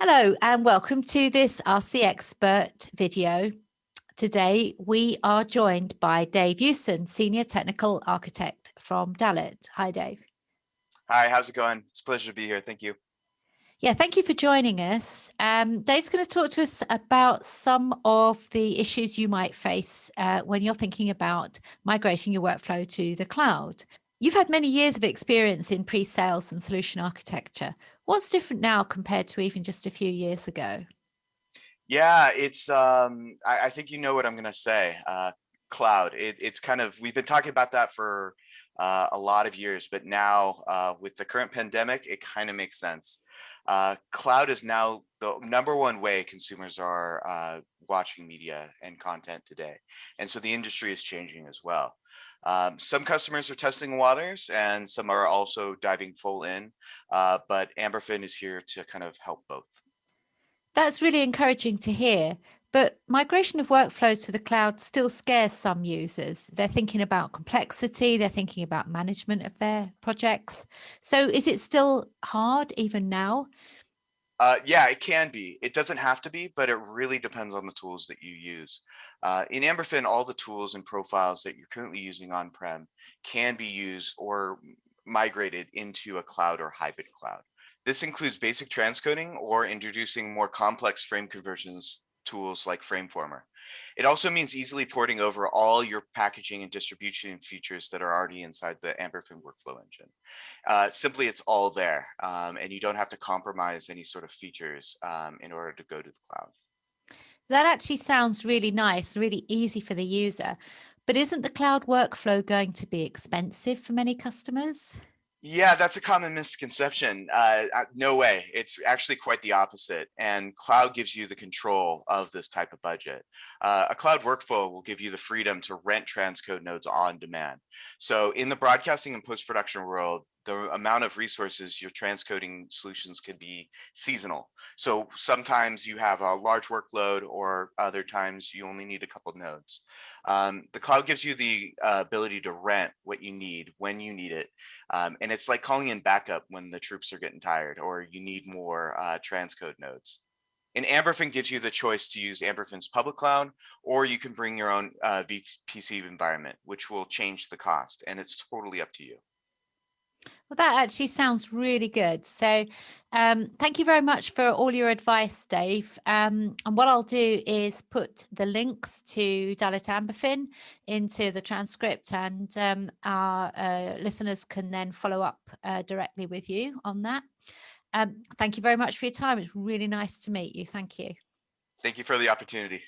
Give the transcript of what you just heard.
Hello and welcome to this RC Expert video. Today we are joined by Dave Euson, Senior Technical Architect from Dalet. Hi, Dave. Hi, how's it going? It's a pleasure to be here. Thank you. Yeah, thank you for joining us. Dave's going to talk to us about some of the issues you might face when you're thinking about migrating your workflow to the cloud. You've had many years of experience in pre-sales and solution architecture. What's different now compared to even just a few years ago? Yeah, it's I think you know what I'm gonna say. Cloud. It's kind of we've been talking about that for a lot of years, but now with the current pandemic, it kind of makes sense. Cloud is now the number one way consumers are watching media and content today, and so the industry is changing as well. Some customers are testing waters, and some are also diving full in. But Amberfin is here to kind of help both. That's really encouraging to hear. But migration of workflows to the cloud still scares some users. They're thinking about complexity, they're thinking about management of their projects. So is it still hard even now? Yeah, it can be. It doesn't have to be, but it really depends on the tools that you use. In Amberfin, all the tools and profiles that you're currently using on-prem can be used or migrated into a cloud or hybrid cloud. This includes basic transcoding or introducing more complex frame conversions tools like Frameformer. It also means easily porting over all your packaging and distribution features that are already inside the Amberfin workflow engine. Simply, it's all there, and you don't have to compromise any sort of features in order to go to the cloud. That actually sounds really nice, really easy for the user. But isn't the cloud workflow going to be expensive for many customers? Yeah, that's a common misconception. No way. It's actually quite the opposite. And cloud gives you the control of this type of budget. A cloud workflow will give you the freedom to rent transcode nodes on demand. So in the broadcasting and post-production world, the amount of resources your transcoding solutions could be seasonal. So sometimes you have a large workload, or other times you only need a couple nodes. The cloud gives you the ability to rent what you need when you need it. And it's like calling in backup when the troops are getting tired or you need more transcode nodes. And Amberfin gives you the choice to use Amberfin's public cloud, or you can bring your own VPC environment, which will change the cost, and it's totally up to you. Well, that actually sounds really good. So thank you very much for all your advice, Dave. And what I'll do is put the links to Dalet Amberfin into the transcript, and our listeners can then follow up directly with you on that. Thank you very much for your time. It's really nice to meet you. Thank you. Thank you for the opportunity.